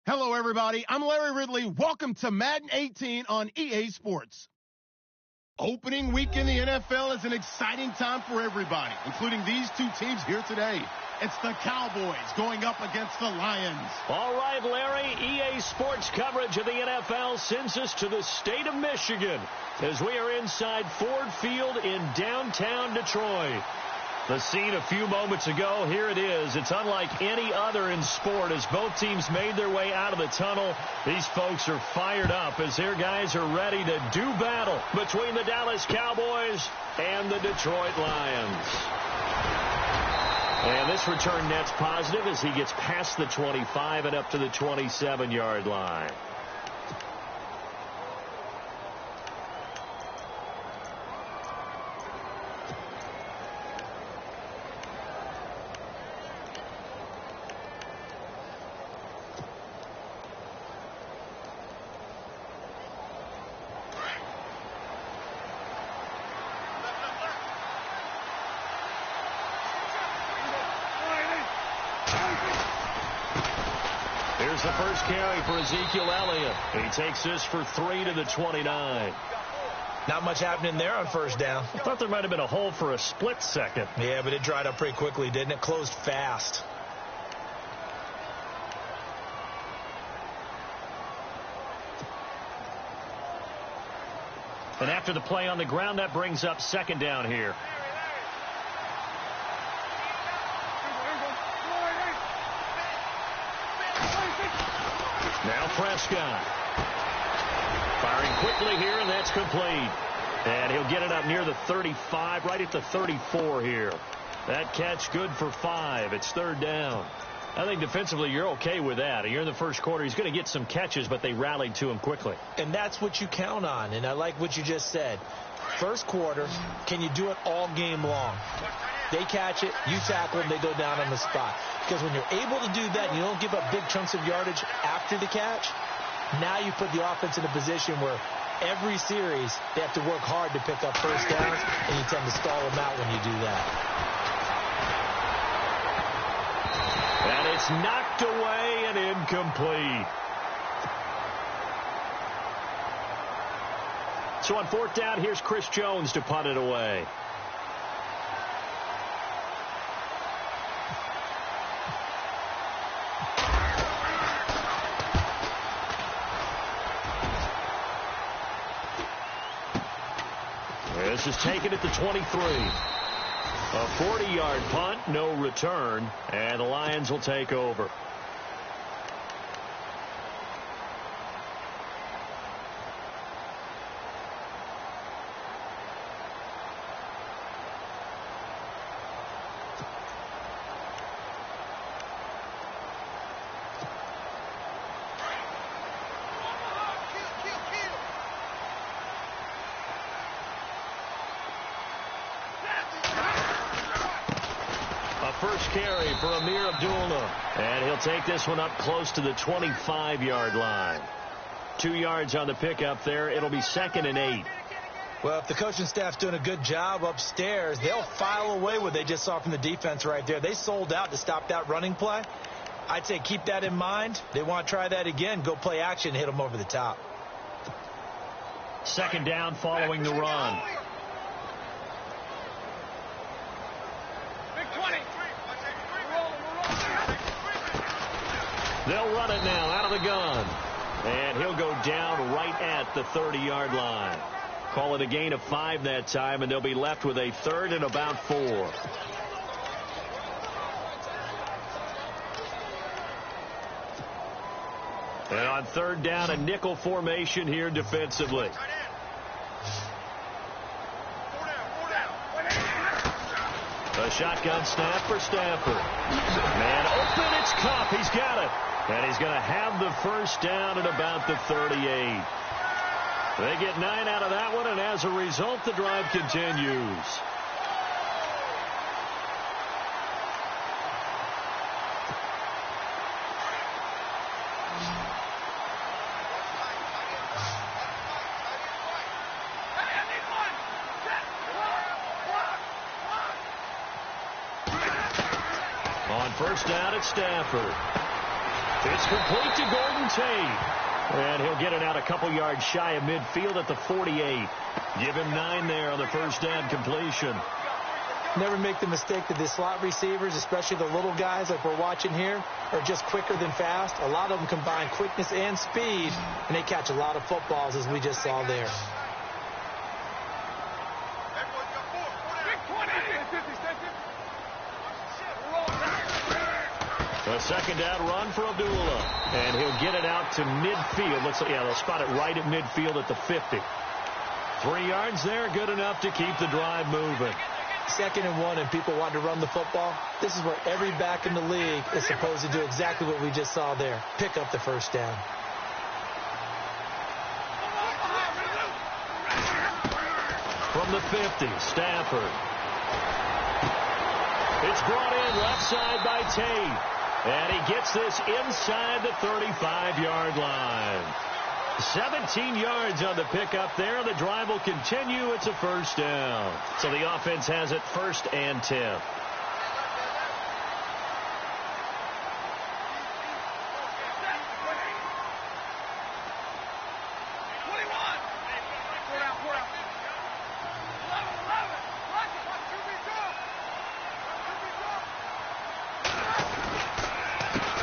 Hello, everybody. I'm Larry Ridley. Welcome to Madden 18 on EA Sports. Opening week in the NFL is an exciting time for everybody, including these two teams here today. It's the Cowboys going up against the Lions. All right, Larry, EA Sports coverage of the NFL sends us to the state of Michigan as we are inside Ford Field in downtown Detroit. The scene a few moments ago, here it is. It's unlike any other in sport as both teams made their way out of the tunnel. These folks are fired up as their guys are ready to do battle between the Dallas Cowboys and the Detroit Lions. And this return net's positive as he gets past the 25 and up to the 27-yard line. Here's the first carry for Ezekiel Elliott. He takes this for 3 to the 29. Not much happening there on first down. I thought there might have been a hole for a split second. Yeah, but it dried up pretty quickly, didn't it? Closed fast. And after the play on the ground, that brings up second down here. Now Prescott. Firing quickly here, and that's complete. And he'll get it up near the 35, right at the 34 here. That catch good for 5. It's third down. I think defensively you're okay with that. You're in the first quarter. He's going to get some catches, but they rallied to him quickly. And that's what you count on, and I like what you just said. First quarter, can you do it all game long? They catch it, you tackle them, they go down on the spot. Because when you're able to do that and you don't give up big chunks of yardage after the catch, now you put the offense in a position where every series they have to work hard to pick up first downs, and you tend to stall them out when you do that. And it's knocked away and incomplete. So on fourth down, here's Chris Jones to punt it away. This is taken at the 23. A 40-yard punt, no return, and the Lions will take over. First carry for Amir Abdullah. And he'll take this one up close to the 25-yard line. 2 yards on the pickup there. It'll be 2nd and 8. Well, if the coaching staff's doing a good job upstairs, they'll file away what they just saw from the defense right there. They sold out to stop that running play. I'd say keep that in mind. They want to try that again. Go play action, hit them over the top. Second down following the run. They'll run it now out of the gun. And he'll go down right at the 30-yard line. Call it a gain of 5 that time, and they'll be left with a 3rd and about 4. And on third down, a nickel formation here defensively. A shotgun snap for Stafford. Man open, it's Kupp. He's got it. And he's going to have the first down at about the 38. They get 9 out of that one, and as a result, the drive continues. On first down, it's Stafford. It's complete to Golden Tate. And he'll get it out a couple yards shy of midfield at the 48. Give him 9 there on the first down completion. Never make the mistake that the slot receivers, especially the little guys like we're watching here, are just quicker than fast. A lot of them combine quickness and speed, and they catch a lot of footballs, as we just saw there. A second down run for Abdullah, and he'll get it out to midfield. They'll spot it right at midfield at the 50. 3 yards there, good enough to keep the drive moving. 2nd and 1, and people want to run the football. This is where every back in the league is supposed to do exactly what we just saw there. Pick up the first down. From the 50, Stafford. It's brought in left side by Tate. And he gets this inside the 35-yard line. 17 yards on the pickup there. The drive will continue. It's a first down. So the offense has it 1st and 10.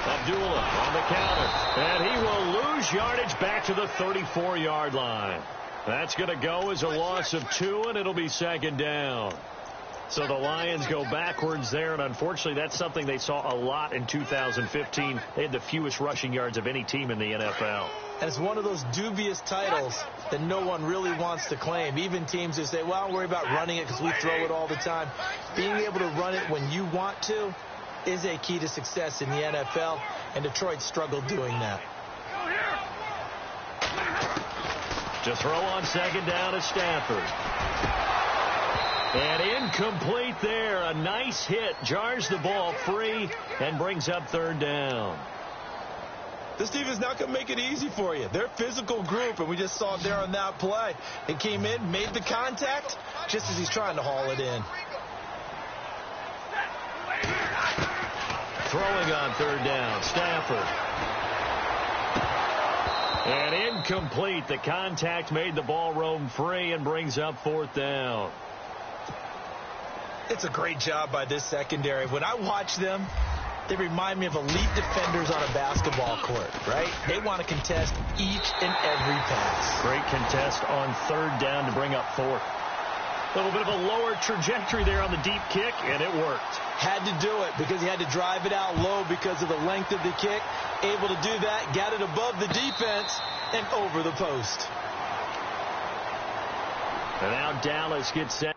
Abdullah on the counter, and he will lose yardage back to the 34-yard line. That's going to go as a loss of 2, and it'll be 2nd down. So the Lions go backwards there, and unfortunately that's something they saw a lot in 2015. They had the fewest rushing yards of any team in the NFL. And it's one of those dubious titles that no one really wants to claim. Even teams who say, well, I don't worry about running it because we throw it all the time. Being able to run it when you want to is a key to success in the NFL, and Detroit struggled doing that. To throw on 2nd down to Stafford. And incomplete there. A nice hit. Jars the ball free and brings up 3rd down. This team is not going to make it easy for you. They're a physical group, and we just saw it there on that play. They came in, made the contact, just as he's trying to haul it in. Throwing on 3rd down, Stafford. And incomplete. The contact made the ball roam free and brings up 4th down. It's a great job by this secondary. When I watch them, they remind me of elite defenders on a basketball court, right? They want to contest each and every pass. Great contest on 3rd down to bring up 4th. A little bit of a lower trajectory there on the deep kick, and it worked. Had to do it because he had to drive it out low because of the length of the kick. Able to do that, got it above the defense and over the post. And now Dallas gets set.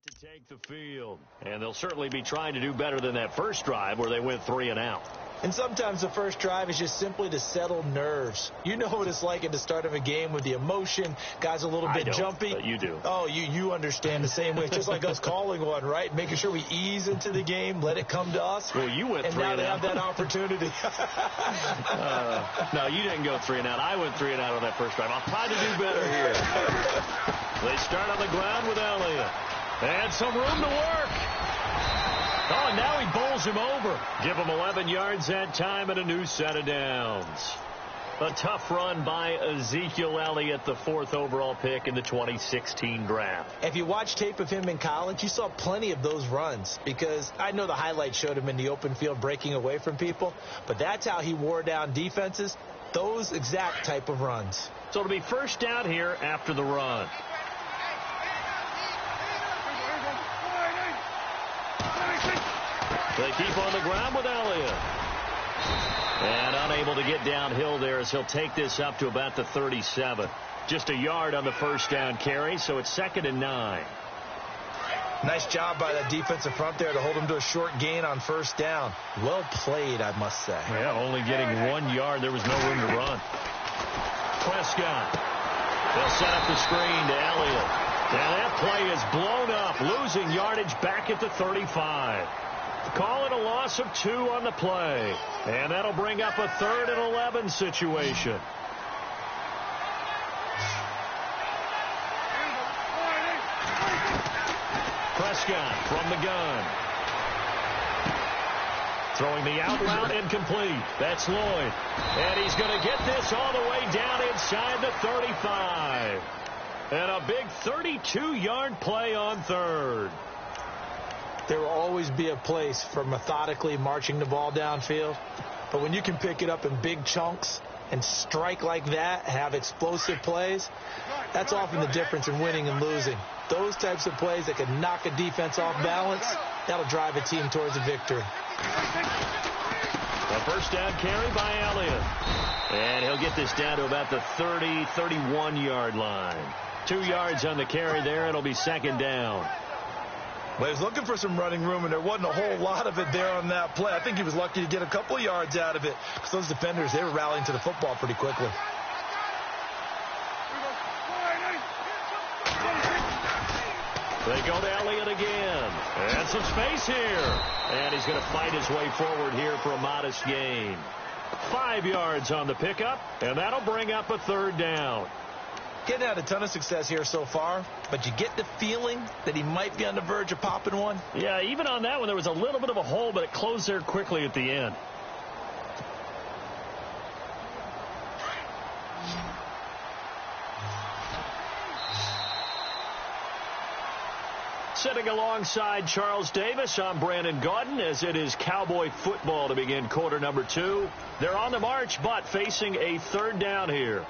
To take the field, and they'll certainly be trying to do better than that first drive where they went 3 and out. And sometimes the first drive is just simply to settle nerves. You know what it's like at the start of a game with the emotion, guys a little bit jumpy. But you do. Oh, you understand the same way. It's just like us calling one, right? Making sure we ease into the game, let it come to us. Well, you went 3 and out. And now they have that opportunity. No, you didn't go 3 and out. I went 3 and out on that first drive. I'll try to do better here. They start on the ground with Elliott. And some room to work. Oh, and now he bowls him over. Give him 11 yards that time and a new set of downs. A tough run by Ezekiel Elliott, the 4th overall pick in the 2016 draft. If you watch tape of him in college, you saw plenty of those runs because I know the highlights showed him in the open field breaking away from people, but that's how he wore down defenses, those exact type of runs. So it'll be 1st down here after the run. They keep on the ground with Elliott. And unable to get downhill there as he'll take this up to about the 37. Just a yard on the 1st down carry, so it's 2nd and 9. Nice job by that defensive front there to hold him to a short gain on 1st down. Well played, I must say. Yeah, only getting 1 yard. There was no room to run. Prescott. They'll set up the screen to Elliott. And that play is blown up, losing yardage back at the 35. Call it a loss of 2 on the play. And that'll bring up a 3rd and 11 situation. Prescott from the gun. Throwing the out route incomplete. That's Lloyd. And he's going to get this all the way down inside the 35. And a big 32-yard play on 3rd. There will always be a place for methodically marching the ball downfield. But when you can pick it up in big chunks and strike like that, have explosive plays, that's often the difference in winning and losing. Those types of plays that can knock a defense off balance, that'll drive a team towards a victory. A first down carry by Elliott. And he'll get this down to about the 30, 31-yard line. 2 yards on the carry there. It'll be 2nd down. Well, he was looking for some running room, and there wasn't a whole lot of it there on that play. I think he was lucky to get a couple of yards out of it because those defenders, they were rallying to the football pretty quickly. They go to Elliott again. And some space here. And he's going to fight his way forward here for a modest gain. 5 yards on the pickup, and that'll bring up a 3rd down. Getting had a ton of success here so far, but you get the feeling that he might be on the verge of popping one. Yeah, even on that one, there was a little bit of a hole, but it closed there quickly at the end. Sitting alongside Charles Davis, I'm Brandon Gaudin, as it is Cowboy football to begin quarter number 2. They're on the march, but facing a 3rd down here.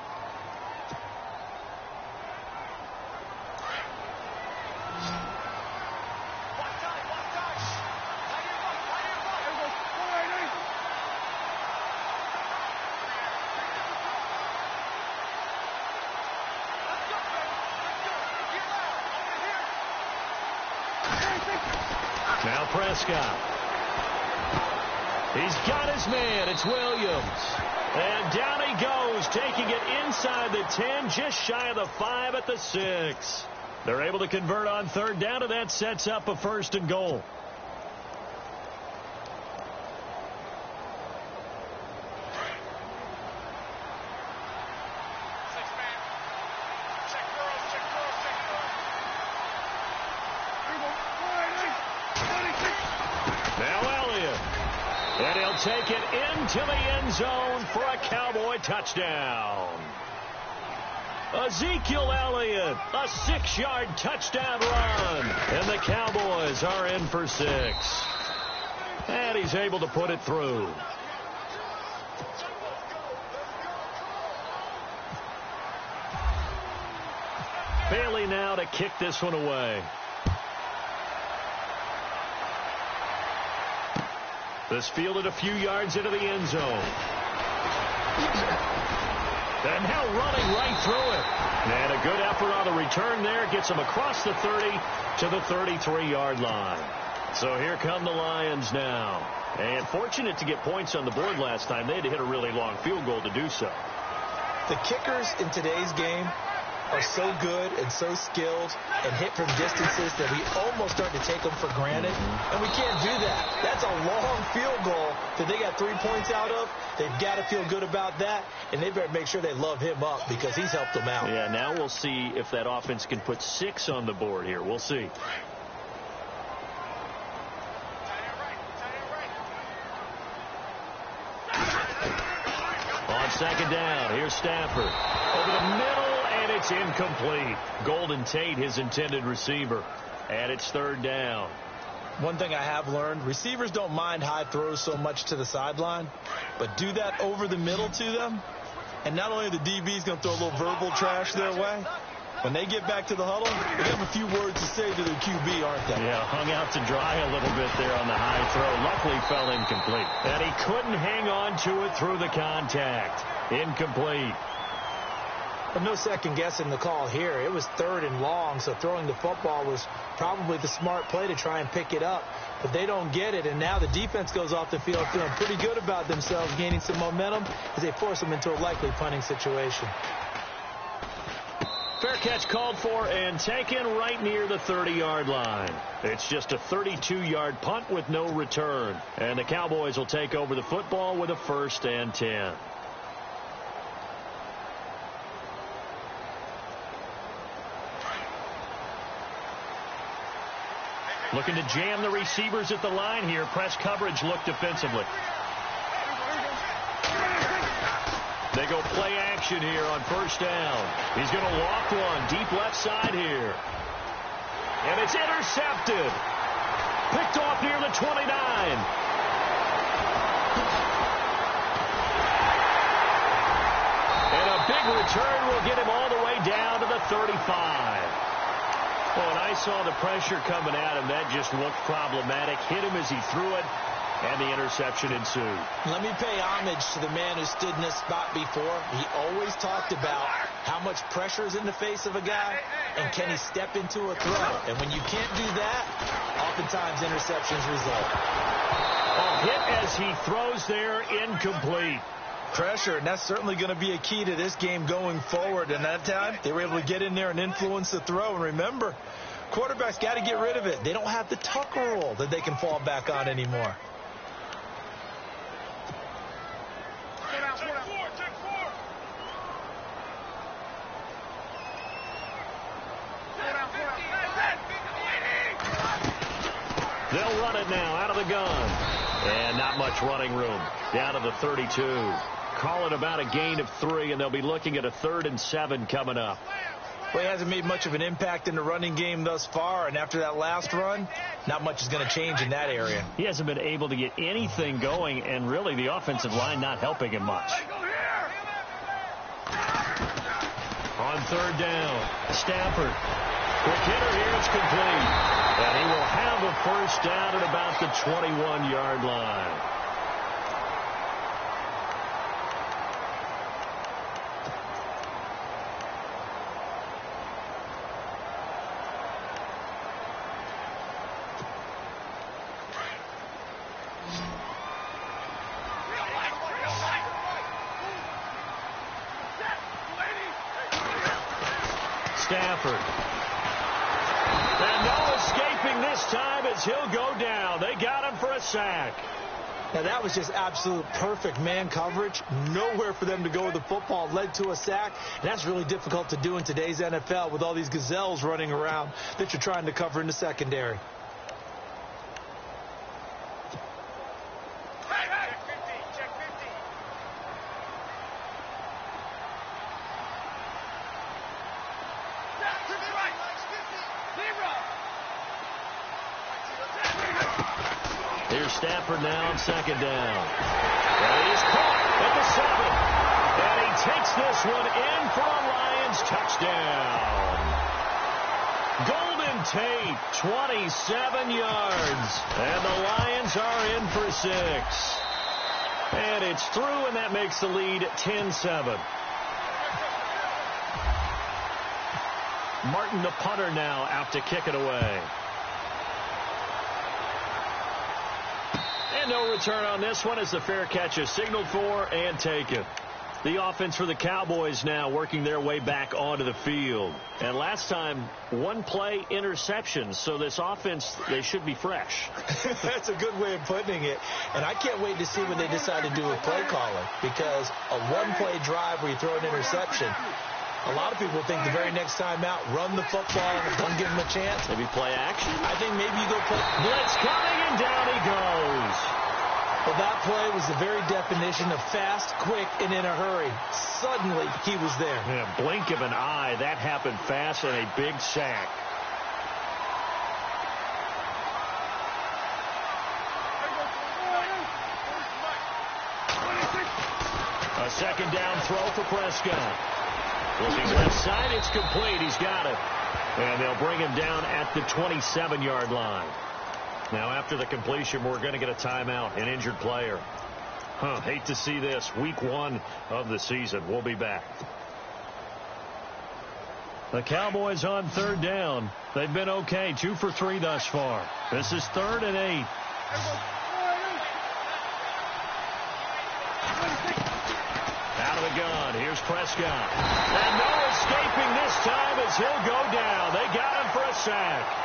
Now Prescott. He's got his man. It's Williams. And down he goes, taking it inside the 10, just shy of the 5 at the 6. They're able to convert on 3rd down, and that sets up a 1st and goal. And he'll take it into the end zone for a Cowboy touchdown. Ezekiel Elliott, a 6-yard touchdown run. And the Cowboys are in for 6. And he's able to put it through. Bailey now to kick this one away. This fielded a few yards into the end zone. And now running right through it. And a good effort on the return there. Gets him across the 30 to the 33-yard line. So here come the Lions now. And fortunate to get points on the board last time. They had to hit a really long field goal to do so. The kickers in today's game are so good and so skilled and hit from distances that we almost start to take them for granted. And we can't do that. That's a long field goal that they got 3 points out of. They've got to feel good about that, and they better make sure they love him up because he's helped them out. Yeah, now we'll see if that offense can put 6 on the board here. We'll see. On 2nd down, here's Stafford. Over the middle, and it's incomplete. Golden Tate, his intended receiver. And it's 3rd down. One thing I have learned, receivers don't mind high throws so much to the sideline, but do that over the middle to them, and not only are the DBs going to throw a little verbal trash their way, when they get back to the huddle, they have a few words to say to their QB, aren't they? Yeah, hung out to dry a little bit there on the high throw. Luckily fell incomplete. And he couldn't hang on to it through the contact. Incomplete. But no second guessing the call here. It was 3rd and long, so throwing the football was probably the smart play to try and pick it up. But they don't get it, and now the defense goes off the field feeling pretty good about themselves, gaining some momentum as they force them into a likely punting situation. Fair catch called for and taken right near the 30-yard line. It's just a 32-yard punt with no return. And the Cowboys will take over the football with a 1st and 10. Looking to jam the receivers at the line here. Press coverage look defensively. They go play action here on 1st down. He's going to walk one deep left side here. And it's intercepted. Picked off near the 29. And a big return will get him all the way down to the 35. Well, when I saw the pressure coming at him, that just looked problematic. Hit him as he threw it, and the interception ensued. Let me pay homage to the man who stood in this spot before. He always talked about how much pressure is in the face of a guy, and can he step into a throw. And when you can't do that, oftentimes interceptions result. A hit as he throws there, incomplete. Pressure, and that's certainly going to be a key to this game going forward. And that time, they were able to get in there and influence the throw. And remember, quarterbacks got to get rid of it. They don't have the tuck rule that they can fall back on anymore. They'll run it now out of the gun. And not much running room. Down to the 32. Call it about a gain of 3, and they'll be looking at a 3rd and 7 coming up. Well, he hasn't made much of an impact in the running game thus far, and after that last run, not much is going to change in that area. He hasn't been able to get anything going, and really the offensive line not helping him much. On 3rd down, Stafford. Quick hitter here, it's complete. And he will have a 1st down at about the 21-yard line. Stafford. And no escaping this time as he'll go down. They got him for a sack. Now, that was just absolute perfect man coverage. Nowhere for them to go with the football. Led to a sack. And that's really difficult to do in today's NFL with all these gazelles running around that you're trying to cover in the secondary. Here's Stafford now on 2nd down. And he's caught at the 7. And he takes this one in for a Lions touchdown. Golden Tate, 27 yards. And the Lions are in for 6. And it's through, and that makes the lead 10-7. Martin, the punter, now out to kick it away. And no return on this one as the fair catch is signaled for and taken. The offense for the Cowboys now working their way back onto the field. And last time, 1 play interception. So this offense, they should be fresh. That's a good way of putting it. And I can't wait to see what they decide to do with play calling. Because a 1-play drive where you throw an interception, a lot of people think the very next time out, run the football and don't give them a chance. Maybe play action. I think maybe you go play. Blitz coming, and down he goes. Well, that play was the very definition of fast, quick, and in a hurry. Suddenly, he was there. In a blink of an eye, that happened fast and a big sack. A 2nd down throw for Prescott. Looking left side, it's complete. He's got it. And they'll bring him down at the 27-yard line. Now, after the completion, we're going to get a timeout, an injured player. Hate to see this. Week 1 of the season. We'll be back. The Cowboys on 3rd down. They've been okay. 2 for 3 thus far. This is 3rd and 8. Out of the gun. Here's Prescott. And no escaping this time as he'll go down. They got him for a sack.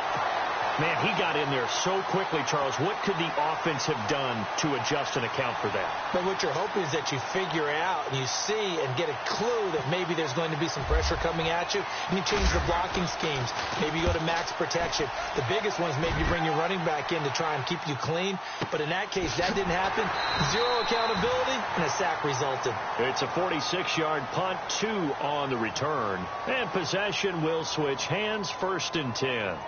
Man, he got in there so quickly, Charles. What could the offense have done to adjust and account for that? But what you're hoping is that you figure out and you see and get a clue that maybe there's going to be some pressure coming at you, and you change the blocking schemes. Maybe you go to max protection. The biggest one is maybe you bring your running back in to try and keep you clean. But in that case, that didn't happen. Zero accountability, and a sack resulted. It's a 46-yard punt, 2 on the return. And possession will switch hands, 1st and 10.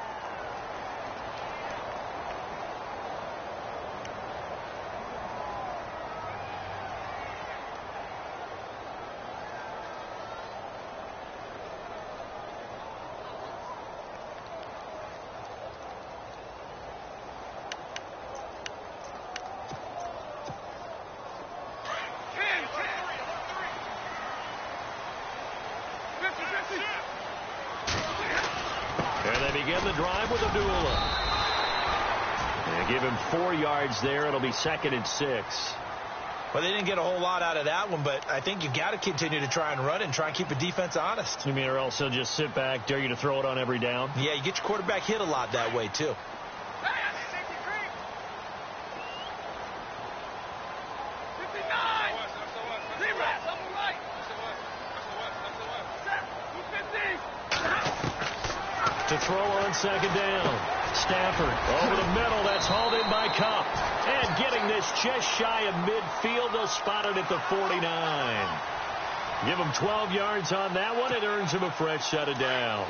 And they begin the drive with Abdullah. And give him 4 yards there. It'll be 2nd and 6. Well, they didn't get a whole lot out of that one, but I think you got to continue to try and run and try and keep the defense honest. You mean, or else they'll just sit back, dare you to throw it on every down? Yeah, you get your quarterback hit a lot that way, too. To throw on 2nd down. Stafford over the middle. That's hauled in by Kupp. And getting this just shy of midfield. They'll spot it at the 49. Give him 12 yards on that one. It earns him a fresh set of downs.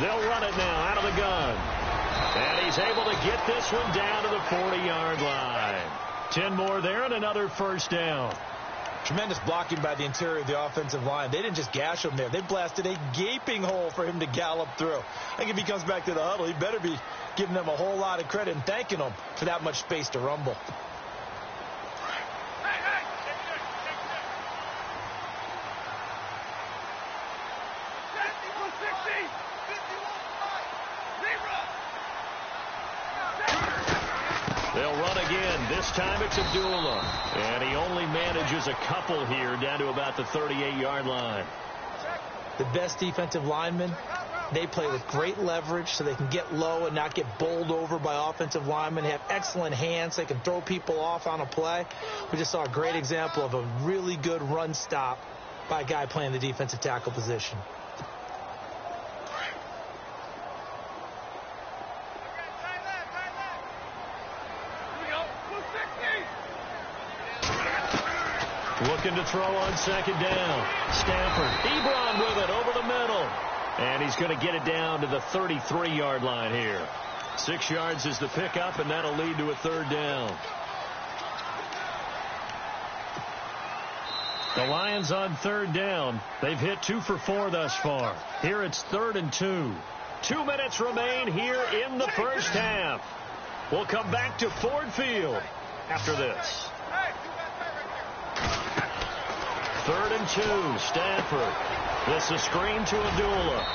They'll run it now out of the gun. And he's able to get this one down to the 40-yard line. 10 more there and another 1st down. Tremendous blocking by the interior of the offensive line. They didn't just gash him there. They blasted a gaping hole for him to gallop through. I think if he comes back to the huddle, he better be giving them a whole lot of credit and thanking them for that much space to rumble. They'll run again. This time it's Abdullah. And he only manages a couple here down to about the 38-yard line. The best defensive linemen, they play with great leverage so they can get low and not get bowled over by offensive linemen. They have excellent hands. They can throw people off on a play. We just saw a great example of a really good run stop by a guy playing the defensive tackle position. Looking to throw on 2nd down. Stafford. Ebron with it over the middle. And he's going to get it down to the 33-yard line here. 6 yards is the pickup, and that'll lead to a 3rd down. The Lions on 3rd down. They've hit 2 for 4 thus far. Here it's 3rd and 2. 2 minutes remain here in the 1st half. We'll come back to Ford Field after this. 3rd and 2. Stafford. This is screen to Abdullah.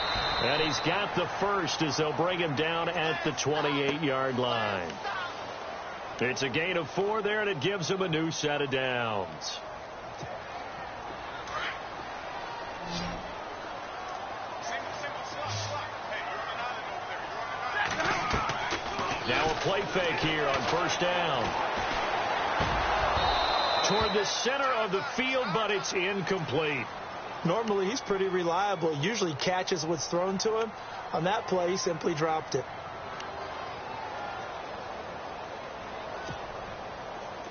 And he's got the first as they'll bring him down at the 28-yard line. It's a gain of 4 there, and it gives him a new set of downs. Now a play fake here on 1st down. Toward the center of the field, but it's incomplete. Normally, he's pretty reliable. He usually catches what's thrown to him. On that play, he simply dropped it.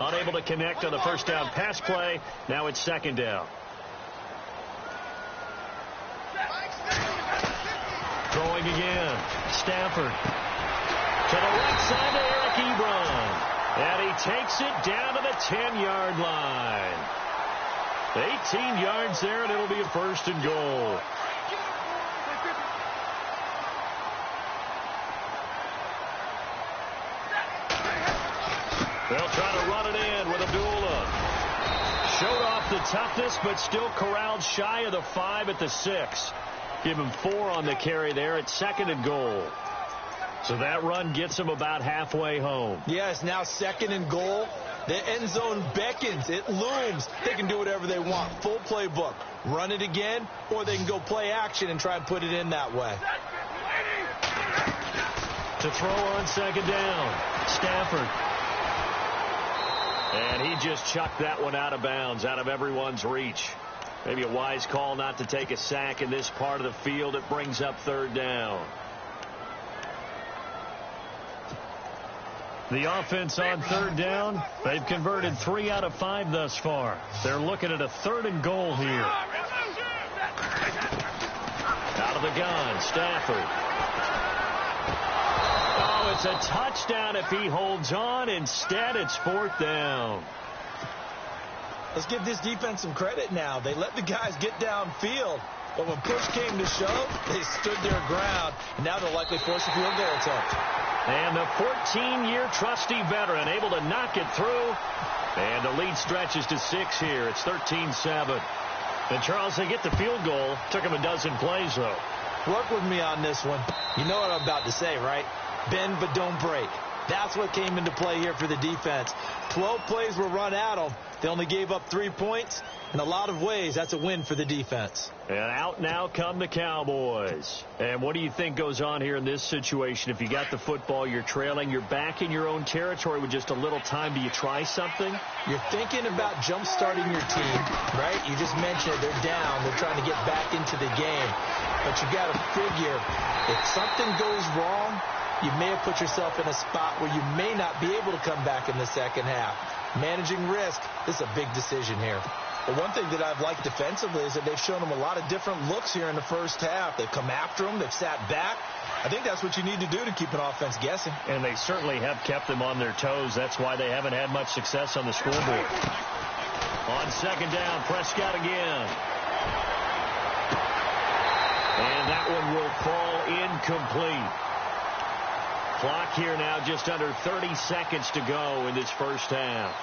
Unable to connect on the 1st down pass play. Now it's 2nd down. Throwing again. Stafford. To the right side to Eric Ebron. And he takes it down to the 10-yard line. 18 yards there, and it'll be a 1st and goal. They'll try to run it in with Abdullah. Showed off the toughness, but still corralled shy of the 5 at the 6. Give him 4 on the carry there at 2nd and goal. So that run gets them about halfway home. Yes, now 2nd and goal. The end zone beckons. It looms. They can do whatever they want. Full playbook. Run it again, or they can go play action and try and put it in that way. To throw on 2nd down, Stafford. And he just chucked that one out of bounds, out of everyone's reach. Maybe a wise call not to take a sack in this part of the field. It brings up 3rd down. The offense on 3rd down, they've converted 3 out of 5 thus far. They're looking at a 3rd and goal here. Out of the gun, Stafford. Oh, it's a touchdown if he holds on. Instead, it's 4th down. Let's give this defense some credit now. They let the guys get downfield, but when push came to shove, they stood their ground, and now they'll likely force a field goal attempt. And the 14-year trusty veteran able to knock it through. And the lead stretches to 6 here. It's 13-7. And, Charles, they get the field goal. Took them a dozen plays, though. Work with me on this one. You know what I'm about to say, right? Bend but don't break. That's what came into play here for the defense. 12 plays were run at them. They only gave up 3 points. In a lot of ways, that's a win for the defense. And out now come the Cowboys. And what do you think goes on here in this situation? If you got the football, you're trailing, you're back in your own territory with just a little time. Do you try something? You're thinking about jump-starting your team, right? You just mentioned it. They're down. They're trying to get back into the game. But you got to figure, if something goes wrong, you may have put yourself in a spot where you may not be able to come back in the second half. Managing risk, this is a big decision here. But one thing that I've liked defensively is that they've shown them a lot of different looks here in the first half. They've come after them. They've sat back. I think that's what you need to do to keep an offense guessing. And they certainly have kept them on their toes. That's why they haven't had much success on the scoreboard. On 2nd down, Prescott again. And that one will fall incomplete. Clock here now just under 30 seconds to go in this first half.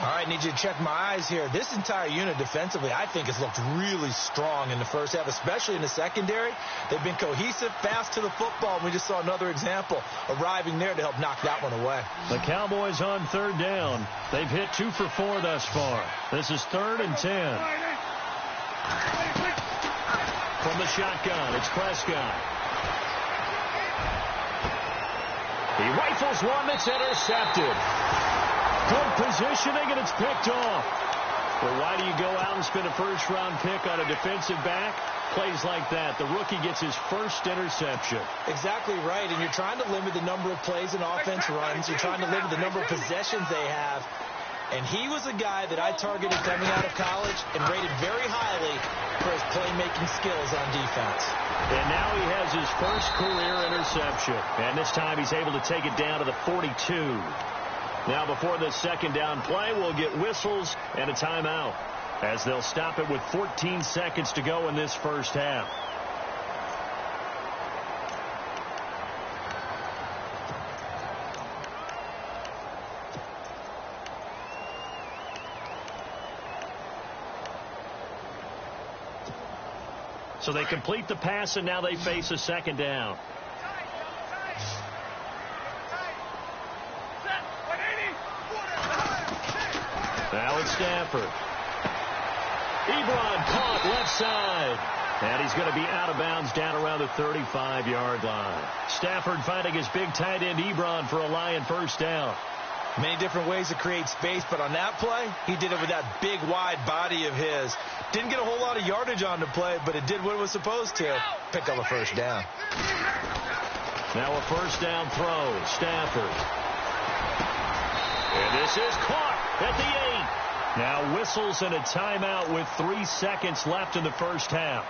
All right, need you to check my eyes here. This entire unit defensively, I think, has looked really strong in the first half, especially in the secondary. They've been cohesive, fast to the football. We just saw another example arriving there to help knock that one away. The Cowboys on 3rd down. They've hit 2 for 4 thus far. This is 3rd and 10. From the shotgun, it's Prescott. He rifles one that's intercepted. Good positioning, and it's picked off. Well, why do you go out and spend a first-round pick on a defensive back? Plays like that. The rookie gets his first interception. Exactly right, and you're trying to limit the number of plays an offense runs. You're trying to limit the number of possessions they have. And he was a guy that I targeted coming out of college and rated very highly for his playmaking skills on defense. And now he has his first career interception. And this time he's able to take it down to the 42. Now before this 2nd down play, we'll get whistles and a timeout as they'll stop it with 14 seconds to go in this first half. So they complete the pass, and now they face a 2nd down. Now it's Stafford. Ebron caught left side. And he's going to be out of bounds down around the 35-yard line. Stafford finding his big tight end Ebron for a Lion first down. Many different ways to create space, but on that play, he did it with that big, wide body of his. Didn't get a whole lot of yardage on the play, but it did what it was supposed to. Pick up a first down. Now a first down throw. Stafford. And this is caught at the 8. Now whistles and a timeout with 3 seconds left in the first half.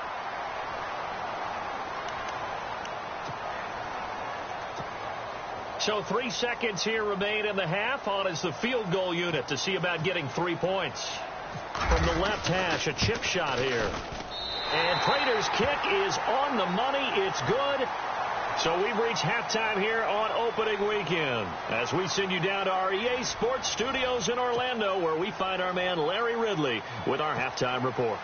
So 3 seconds here remain in the half. On is the field goal unit to see about getting 3 points. From the left hash, a chip shot here. And Prater's kick is on the money. It's good. So we've reached halftime here on opening weekend as we send you down to our EA Sports Studios in Orlando, where we find our man Larry Ridley with our halftime report.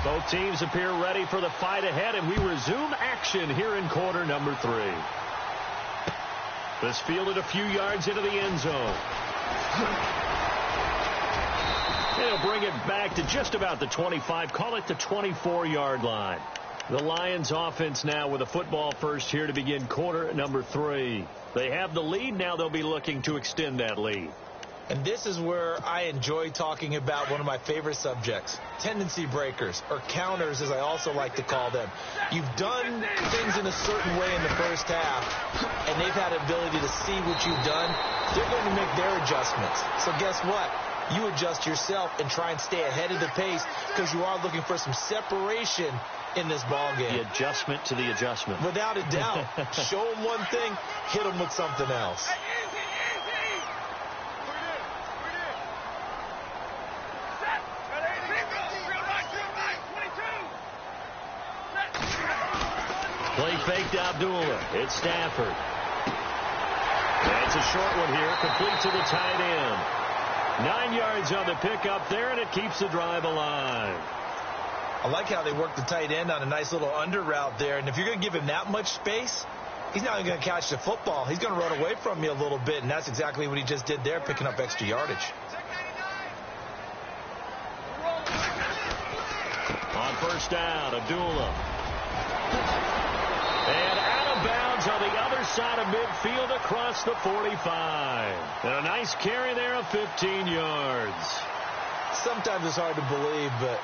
Both teams appear ready for the fight ahead, and we resume action here in quarter number 3. This fielded a few yards into the end zone. They'll bring it back to just about the 25, call it the 24-yard line. The Lions offense now with a football first here to begin quarter number 3. They have the lead. Now they'll be looking to extend that lead. And this is where I enjoy talking about one of my favorite subjects, tendency breakers, or counters as I also like to call them. You've done things in a certain way in the first half, and they've had the ability to see what you've done. They're going to make their adjustments. So guess what? You adjust yourself and try and stay ahead of the pace because you are looking for some separation in this ball game. The adjustment to the adjustment. Without a doubt. Show them one thing, hit them with something else. Play fake to Abdullah. It's Stafford. That's a short one here, complete to the tight end. 9 yards on the pickup there, and it keeps the drive alive. I like how they work the tight end on a nice little under route there. And if you're going to give him that much space, he's not going to catch the football. He's going to run away from you a little bit, and that's exactly what he just did there, picking up extra yardage. On first down, Abdullah. And out of bounds on the other side of midfield across the 45. And a nice carry there of 15 yards. Sometimes it's hard to believe, but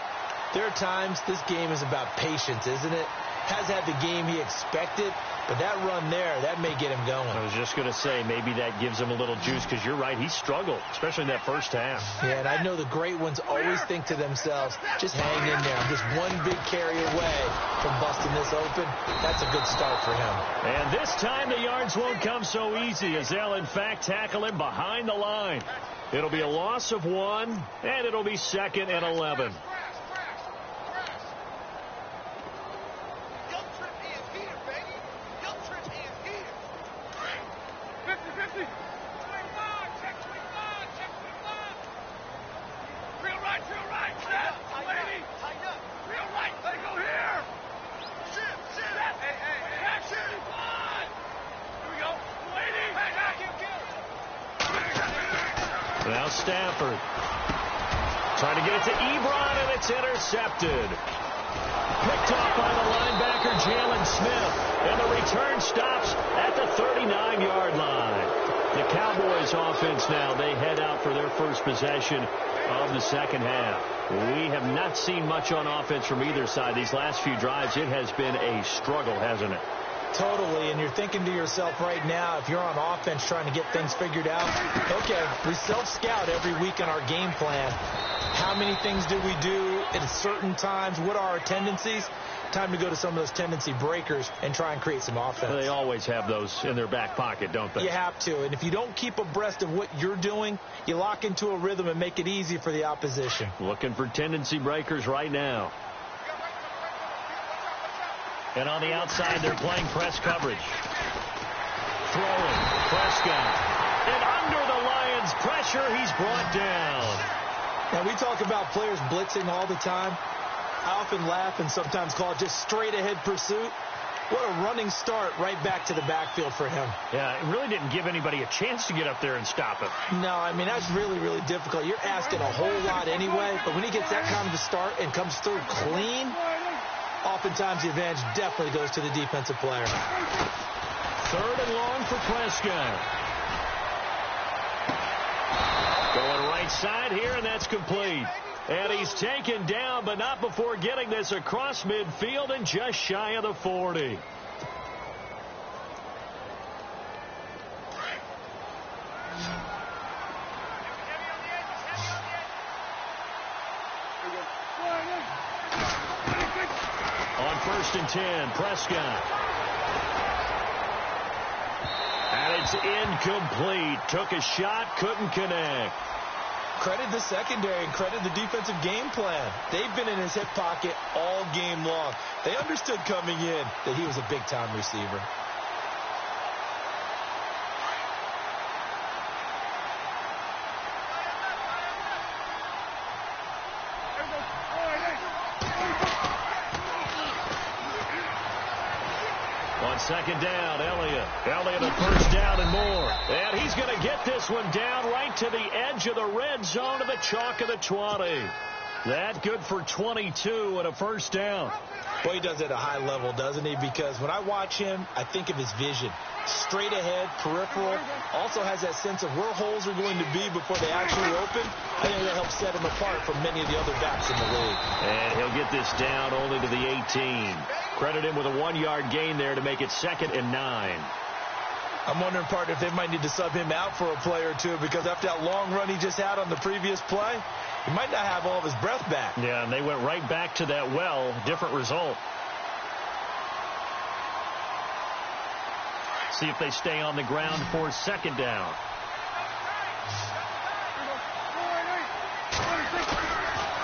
there are times this game is about patience, isn't it? Has had the game he expected, but that run there, that may get him going. I was just going to say, maybe that gives him a little juice, because you're right, he struggled, especially in that first half. Yeah, and I know the great ones always think to themselves, just hang in there. I'm just one big carry away from busting this open. That's a good start for him. And this time the yards won't come so easy, as they'll in fact tackle him behind the line. It'll be a loss of 1, and it'll be 2nd and 11. Now Stafford trying to get it to Ebron, and it's intercepted. Picked off by the linebacker, Jalen Smith. And the return stops at the 39-yard line. The Cowboys offense now, they head out for their first possession of the second half. We have not seen much on offense from either side. These last few drives, it has been a struggle, hasn't it? Totally, and you're thinking to yourself right now, if you're on offense trying to get things figured out, okay, we self-scout every week in our game plan. How many things do we do at certain times? What are our tendencies? Time to go to some of those tendency breakers and try and create some offense. Well, they always have those in their back pocket, don't they? You have to, and if you don't keep abreast of what you're doing, you lock into a rhythm and make it easy for the opposition. Looking for tendency breakers right now. And on the outside, they're playing press coverage. Throwing, Prescott. And under the Lions' pressure, he's brought down. Now, we talk about players blitzing all the time. I often laugh and sometimes call it just straight-ahead pursuit. What a running start right back to the backfield for him. Yeah, it really didn't give anybody a chance to get up there and stop him. No, I mean, that's really, really difficult. You're asking a whole lot anyway, but when he gets that kind of a start and comes through clean, oftentimes the advantage definitely goes to the defensive player. 3rd and long for Prescott. Going right side here, and that's complete. And he's taken down, but not before getting this across midfield and just shy of the 40. On 1st and 10, Prescott. And it's incomplete. Took a shot, couldn't connect. Credit the secondary and credit the defensive game plan. They've been in his hip pocket all game long. They understood coming in that he was a big-time receiver. second down, Elliott. Elliott a first down and more. And he's going to get this one down right to the edge of the red zone to the chalk of the 20. That good for 22 and a first down. Well, he does it at a high level, doesn't he? Because when I watch him, I think of his vision. Straight ahead, peripheral. Also has that sense of where holes are going to be before they actually open. I think that helps set him apart from many of the other backs in the league. And he'll get this down only to the 18. Credit him with a 1-yard gain there to make it 2nd and 9. I'm wondering, partner, if they might need to sub him out for a play or two, because after that long run he just had on the previous play, he might not have all of his breath back. Yeah, and they went right back to that well. Different result. See if they stay on the ground for second down.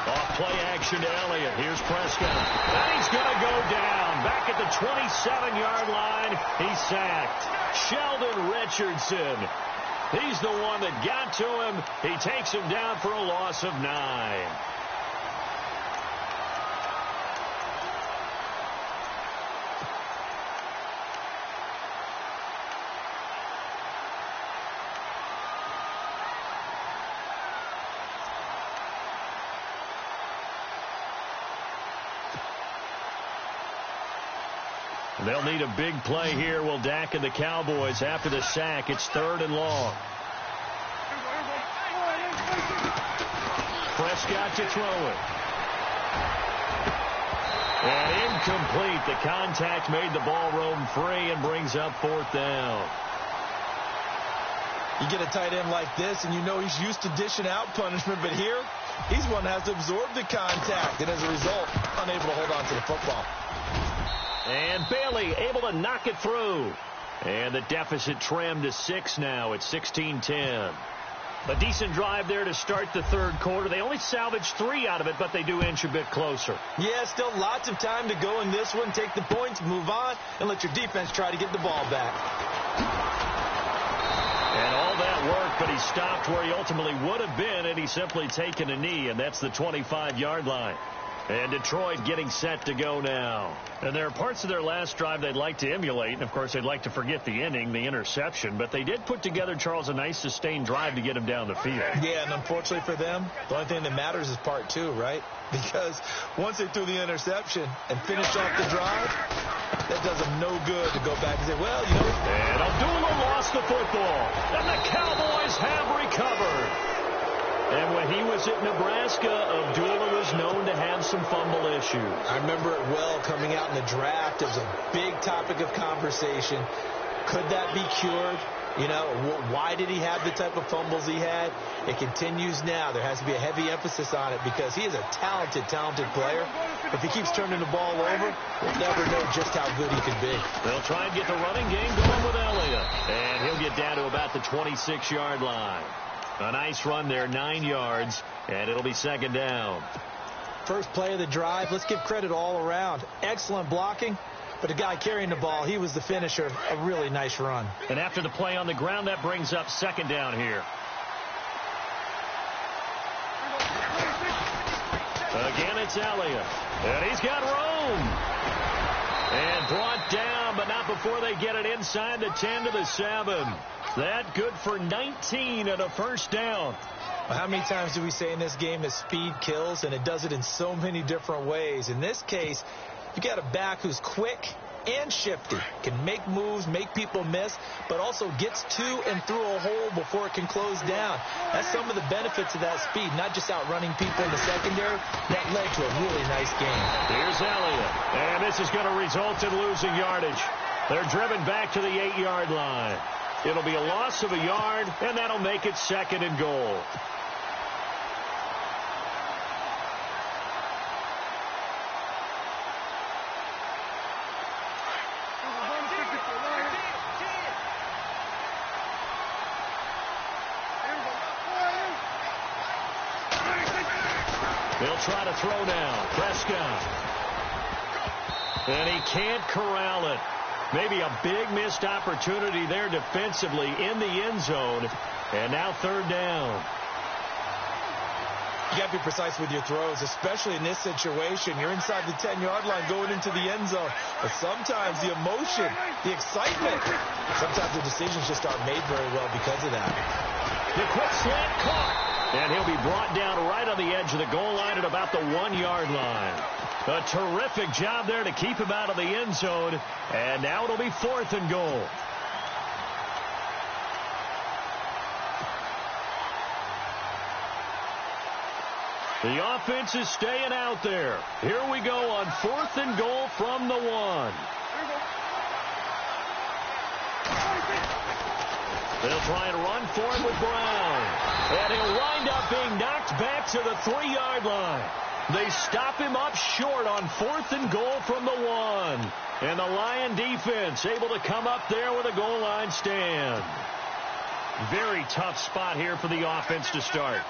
Off play action to Elliott. Here's Prescott. And he's going to go down. Back at the 27-yard line. He's sacked. Sheldon Richardson. He's the one that got to him. He takes him down for a loss of 9. They'll need a big play here. Will Dak and the Cowboys after the sack. It's 3rd and long. Prescott to throw it. And incomplete. The contact made the ball roam free and brings up 4th down. You get a tight end like this, and you know he's used to dishing out punishment, but here, he's one that has to absorb the contact, and as a result, unable to hold on to the football. And Bailey able to knock it through. And the deficit trimmed to 6 now. It's 16-10. A decent drive there to start the 3rd quarter. They only salvaged 3 out of it, but they do inch a bit closer. Yeah, still lots of time to go in this one. Take the points, move on, and let your defense try to get the ball back. And all that work, but he stopped where he ultimately would have been, and he's simply taken a knee, and that's the 25-yard line. And Detroit getting set to go now. And there are parts of their last drive they'd like to emulate. And, of course, they'd like to forget the inning, the interception. But they did put together, Charles, a nice sustained drive to get him down the field. Yeah, and unfortunately for them, the only thing that matters is part 2, right? Because once they threw the interception and finished off the drive, that does them no good to go back and say, well, you know. And Abdullah lost the football. And the Cowboys have recovered. And when he was at Nebraska, Abdullah was known to have some fumble issues. I remember it well coming out in the draft. It was a big topic of conversation. Could that be cured? You know, why did he have the type of fumbles he had? It continues now. There has to be a heavy emphasis on it because he is a talented player. If he keeps turning the ball over, we'll never know just how good he could be. They'll try and get the running game going with Elliott. And he'll get down to about the 26-yard line. A nice run there, 9 yards, and it'll be 2nd down. First play of the drive, let's give credit all around. Excellent blocking, but the guy carrying the ball, he was the finisher. A really nice run. And after the play on the ground, that brings up 2nd down here. Again, it's Elliott, and he's got room. And brought down, but not before they get it inside the 10 to the 7. That good for 19 and a first down. Well, how many times do we say in this game that speed kills, and it does it in so many different ways? In this case, you got a back who's quick and shifty, can make moves, make people miss, but also gets to and through a hole before it can close down. That's some of the benefits of that speed, not just outrunning people in the secondary. That led to a really nice game. Here's Elliott, and this is going to result in losing yardage. They're driven back to the 8-yard line. It'll be a loss of a yard, and that'll make it 2nd and goal. They'll try to throw now. Prescott. And he can't corral it. Maybe a big missed opportunity there defensively in the end zone. And now 3rd down. You got to be precise with your throws, especially in this situation. You're inside the 10-yard line going into the end zone. But sometimes the emotion, the excitement, sometimes the decisions just aren't made very well because of that. The quick slant caught. And he'll be brought down right on the edge of the goal line at about the 1-yard line. A terrific job there to keep him out of the end zone. And now it'll be 4th and goal. The offense is staying out there. Here we go on 4th and goal from the 1. They'll try and run for it with Brown. And he'll wind up being knocked back to the 3-yard line. They stop him up short on 4th and goal from the 1. And the Lion defense able to come up there with a goal line stand. Very tough spot here for the offense to start.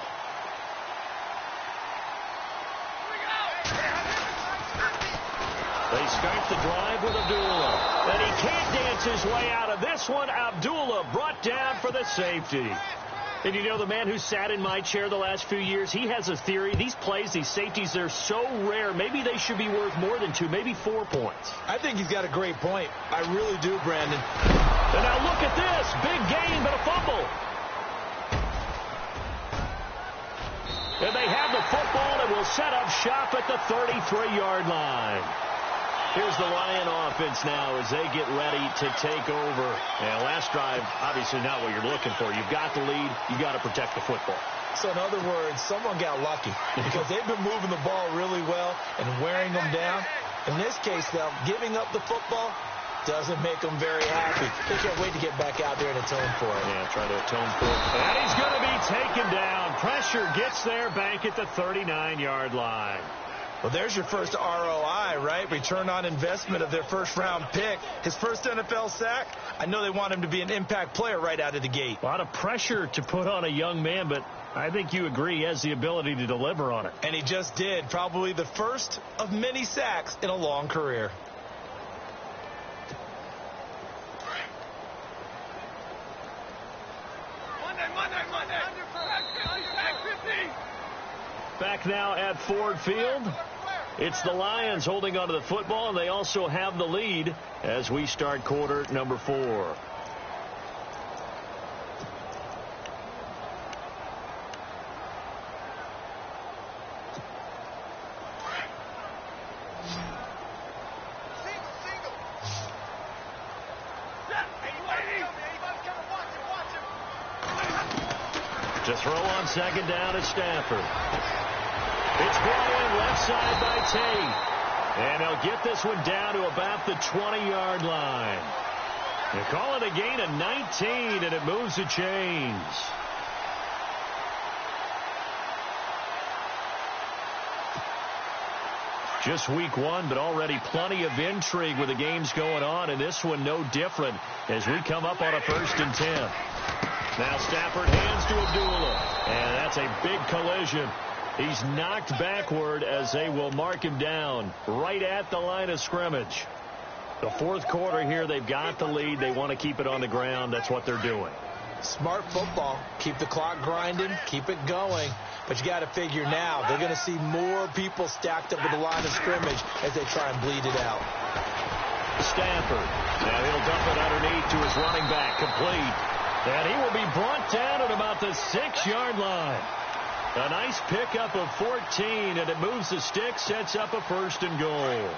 They start the drive with Abdullah. And he can't dance his way out of this one. Abdullah brought down for the safety. And you know, the man who sat in my chair the last few years, he has a theory. These plays, these safeties, they're so rare. Maybe they should be worth more than 2, maybe 4 points. I think he's got a great point. I really do, Brandon. And now look at this. Big gain, but a fumble. And they have the football and will set up shop at the 33-yard line. Here's the Lion offense now as they get ready to take over. And last drive, obviously not what you're looking for. You've got the lead. You've got to protect the football. So in other words, someone got lucky because they've been moving the ball really well and wearing them down. In this case, though, giving up the football doesn't make them very happy. They can't wait to get back out there and atone for it. Yeah, try to atone for it. And he's going to be taken down. Pressure gets there back at the 39-yard line. Well, there's your first ROI, right? Return on investment of their first-round pick. His first NFL sack. I know they want him to be an impact player right out of the gate. A lot of pressure to put on a young man, but I think you agree he has the ability to deliver on it. And he just did. Probably the first of many sacks in a long career. Back now at Ford Field. It's the Lions holding onto the football, and they also have the lead as we start quarter number 4. To throw on second down at Stafford. It's brought in left side by Tate. And they'll get this one down to about the 20-yard line. They call it a gain of 19, and it moves the chains. Just week 1, but already plenty of intrigue with the games going on, and this one no different as we come up on a 1st and 10. Now Stafford hands to Abdullah, and that's a big collision. He's knocked backward as they will mark him down right at the line of scrimmage. The 4th quarter here, they've got the lead. They want to keep it on the ground. That's what they're doing. Smart football. Keep the clock grinding. Keep it going. But you got to figure now they're going to see more people stacked up at the line of scrimmage as they try and bleed it out. Stafford. Now he'll dump it underneath to his running back. Complete. And he will be brought down at about the 6-yard line. A nice pickup of 14, and it moves the stick, sets up a 1st and goal.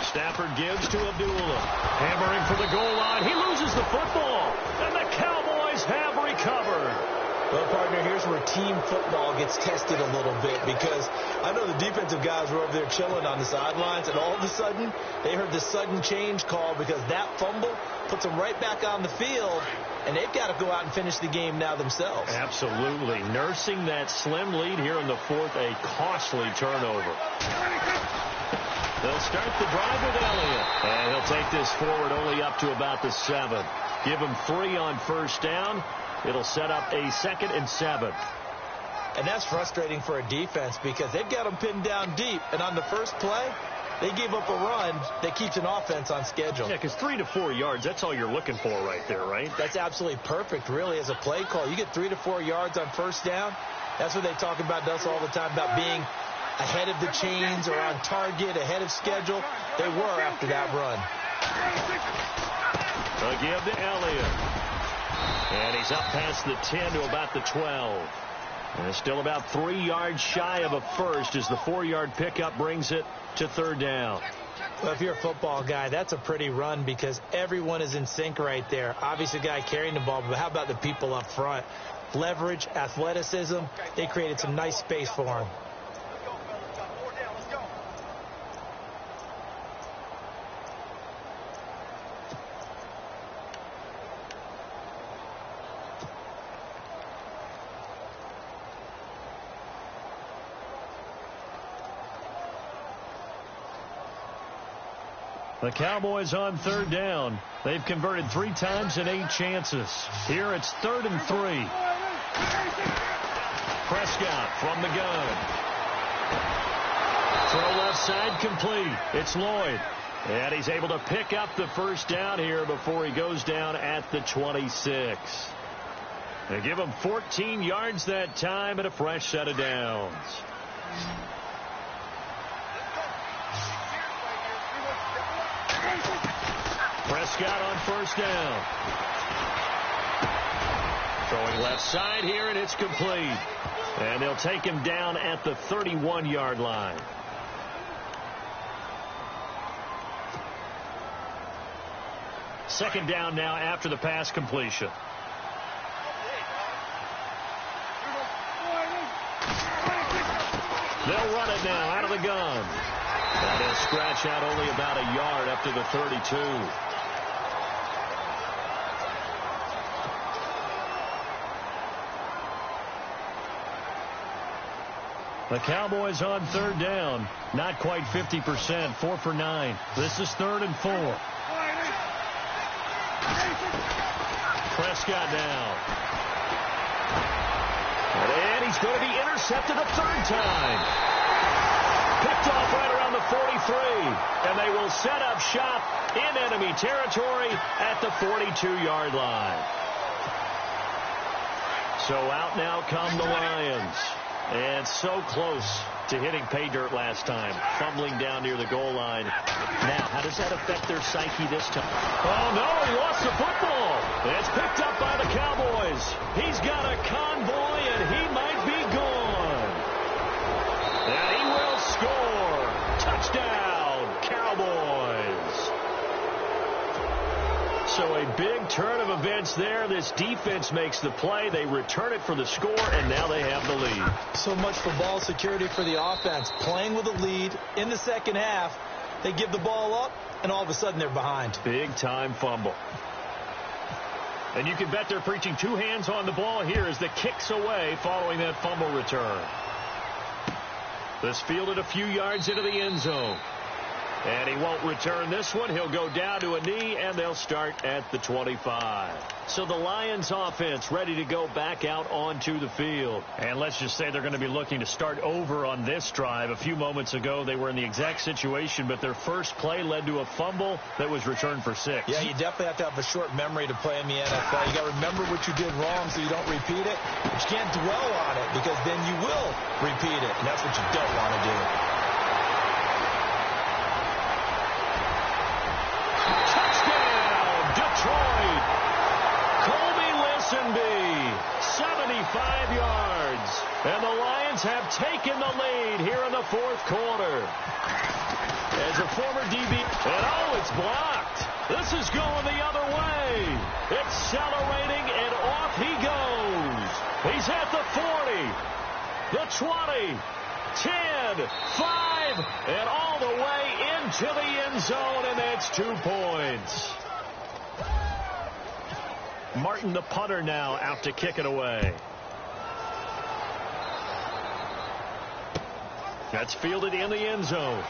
Stafford gives to Abdullah. Hammering for the goal line. He loses the football, and the Cowboys have recovered. Well, partner, here's where team football gets tested a little bit because I know the defensive guys were over there chilling on the sidelines, and all of a sudden they heard the sudden change call because that fumble puts them right back on the field, and they've got to go out and finish the game now themselves. Absolutely. Nursing that slim lead here in the 4th, a costly turnover. They'll start the drive with Elliott, and he'll take this forward only up to about the 7. Give him 3 on 1st down. It'll set up a 2nd and 7. And that's frustrating for a defense because they've got them pinned down deep. And on the first play, They gave up a run that keeps an offense on schedule. Yeah, because 3 to 4 yards, that's all you're looking for right there, right? That's absolutely perfect, really, as a play call. You get 3 to 4 yards on first down. That's what they talk about us all the time, about being ahead of the chains or on target, ahead of schedule. They were after that run. A give to Elliott. And he's up past the 10 to about the 12. And it's still about 3 yards shy of a first as the 4-yard pickup brings it to third down. Well, if you're a football guy, that's a pretty run because everyone is in sync right there. Obviously, the guy carrying the ball, but how about the people up front? Leverage, athleticism, they created some nice space for him. The Cowboys on third down. They've converted 3 times in 8 chances. Here it's 3rd and 3. Prescott from the gun. Throw left side complete. It's Lloyd. And he's able to pick up the first down here before he goes down at the 26. They give him 14 yards that time and a fresh set of downs. Prescott on first down. Throwing left side here, and it's complete. And they'll take him down at the 31-yard line. Second down now after the pass completion. They'll run it now out of the gun. And he'll scratch out only about a yard up to the 32. The Cowboys on third down. Not quite 50%. 4 for 9. This is 3rd and 4. Prescott now. And he's going to be intercepted a third time. Picked off right around the 43. And they will set up shop in enemy territory at the 42-yard line. So out now come the Lions. And so close to hitting pay dirt last time. Fumbling down near the goal line. Now, how does that affect their psyche this time? Oh, no, he lost the football. It's picked up by the Cowboys. He's got a convoy, and he might be gone. And he will score. Touchdown, Cowboys. So a big turn of events there. This defense makes the play. They return it for the score, and now they have the lead. So much for ball security for the offense. Playing with a lead in the second half. They give the ball up, and all of a sudden they're behind. Big-time fumble. And you can bet they're preaching 2 hands on the ball here as the kick's away following that fumble return. This fielded a few yards into the end zone. And he won't return this one. He'll go down to a knee, and they'll start at the 25. So the Lions offense ready to go back out onto the field. And let's just say they're going to be looking to start over on this drive. A few moments ago, they were in the exact situation, but their first play led to a fumble that was returned for 6. Yeah, you definitely have to have a short memory to play in the NFL. You got to remember what you did wrong so you don't repeat it. But you can't dwell on it because then you will repeat it, and that's what you don't want to do. Detroit. Colby Listenby, 75 yards. And the Lions have taken the lead here in the 4th quarter. As a former DB, and oh, it's blocked. This is going the other way. Accelerating, and off he goes. He's at the 40, the 20, 10, 5, and all the way into the end zone, and that's 2 points. Martin, the punter, now out to kick it away. That's fielded in the end zone.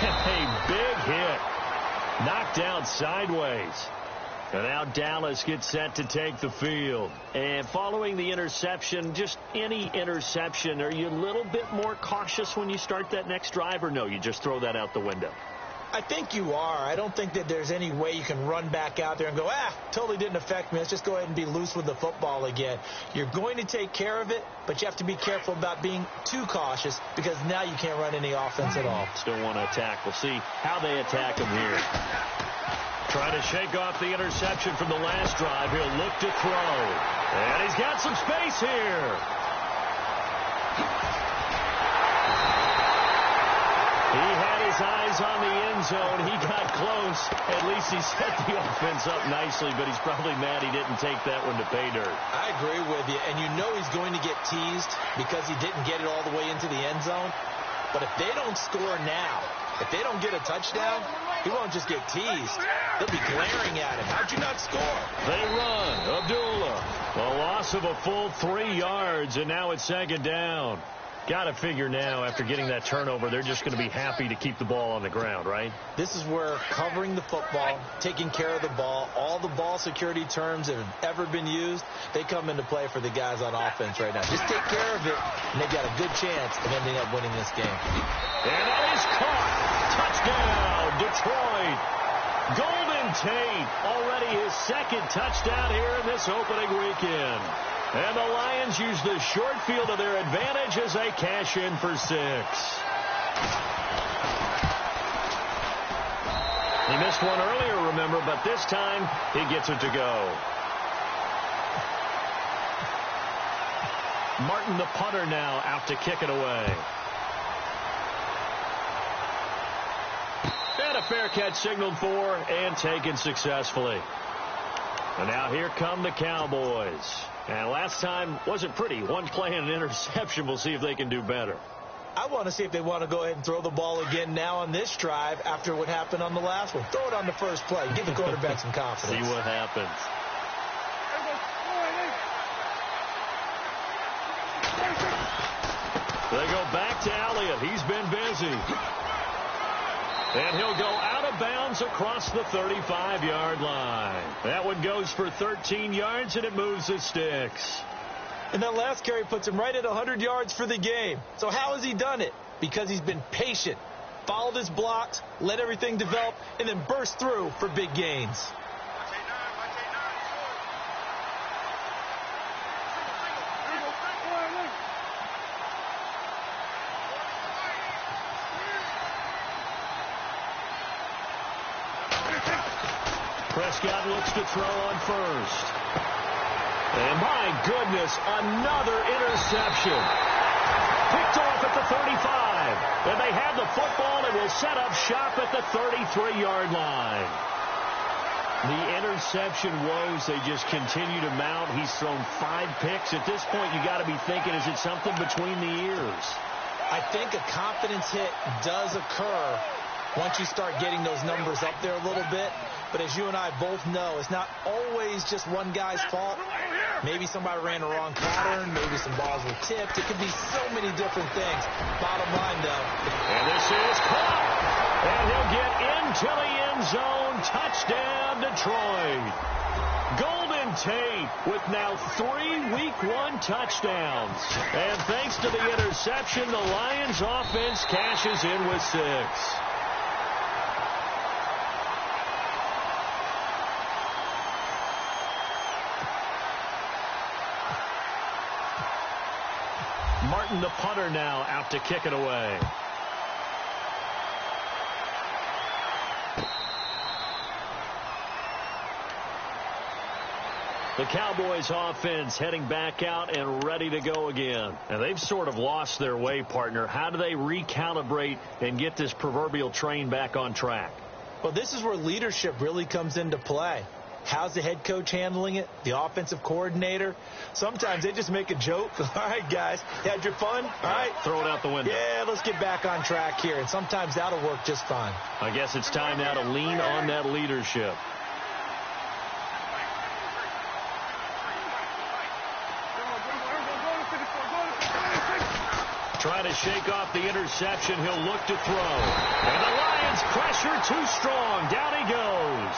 A big hit. Knocked down sideways. And now Dallas gets set to take the field. And following the interception, just any interception, are you a little bit more cautious when you start that next drive, or no, you just throw that out the window? I think you are. I don't think that there's any way you can run back out there and go, totally didn't affect me. Let's just go ahead and be loose with the football again. You're going to take care of it, but you have to be careful about being too cautious because now you can't run any offense at all. Still want to attack. We'll see how they attack him here. Trying to shake off the interception from the last drive. He'll look to throw. And he's got some space here. He had his eyes on the end zone. He got close. At least he set the offense up nicely, but he's probably mad he didn't take that one to pay dirt. I agree with you, and you know he's going to get teased because he didn't get it all the way into the end zone. But if they don't score now, if they don't get a touchdown, he won't just get teased. They'll be glaring at him. How'd you not score? They run. Abdullah. A loss of a full 3 yards, and now it's second down. Got to figure now, after getting that turnover, they're just going to be happy to keep the ball on the ground, right? This is where covering the football, taking care of the ball, all the ball security terms that have ever been used, they come into play for the guys on offense right now. Just take care of it, and they've got a good chance of ending up winning this game. And that is caught. Touchdown, Detroit. Golden Tate, already his second touchdown here in this opening weekend. And the Lions use the short field to their advantage as they cash in for 6. He missed one earlier, remember, but this time he gets it to go. Martin, the punter, now out to kick it away. And a fair catch signaled for and taken successfully. And now here come the Cowboys. And last time wasn't pretty. One play and an interception. We'll see if they can do better. I want to see if they want to go ahead and throw the ball again now on this drive after what happened on the last one. Throw it on the first play. Give the quarterback some confidence. See what happens. They go back to Elliott. He's been busy. And he'll go out of bounds across the 35-yard line. That one goes for 13 yards, and it moves the sticks. And that last carry puts him right at 100 yards for the game. So how has he done it? Because he's been patient, followed his blocks, let everything develop, and then burst through for big gains. Prescott looks to throw on first. And my goodness, another interception. Picked off at the 35. And they have the football and will set up shop at the 33-yard line. The interception woes, they just continue to mount. He's thrown 5 picks. At this point, you got to be thinking, is it something between the ears? I think a confidence hit does occur once you start getting those numbers up there a little bit. But as you and I both know, it's not always just one guy's fault. Maybe somebody ran a wrong pattern. Maybe some balls were tipped. It could be so many different things. Bottom line, though. And this is caught. And he'll get into the end zone. Touchdown, Detroit. Golden Tate with now 3 Week 1 touchdowns. And thanks to the interception, the Lions offense cashes in with 6. Martin, the punter, now out to kick it away. The Cowboys offense heading back out and ready to go again. And they've sort of lost their way, partner. How do they recalibrate and get this proverbial train back on track? Well, this is where leadership really comes into play. How's the head coach handling it? The offensive coordinator? Sometimes they just make a joke. All right, guys, you had your fun? All right. Throw it out the window. Yeah, let's get back on track here. And sometimes that'll work just fine. I guess it's time now to lean on that leadership. Trying to shake off the interception. He'll look to throw. And the Lions pressure too strong. Down he goes.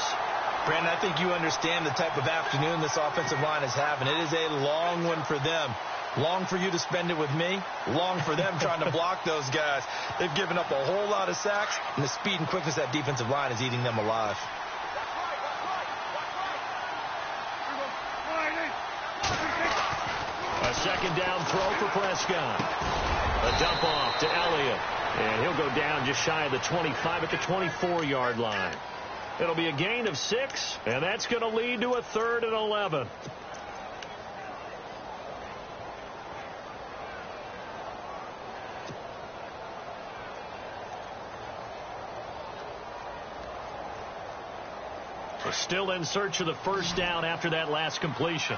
Brandon, I think you understand the type of afternoon this offensive line is having. It is a long one for them. Long for you to spend it with me. Long for them trying to block those guys. They've given up a whole lot of sacks, and the speed and quickness of that defensive line is eating them alive. A second down throw for Prescott. A dump off to Elliott. And he'll go down just shy of the 25 at the 24-yard line. It'll be a gain of 6, and that's going to lead to a 3rd and 11. We're still in search of the first down after that last completion.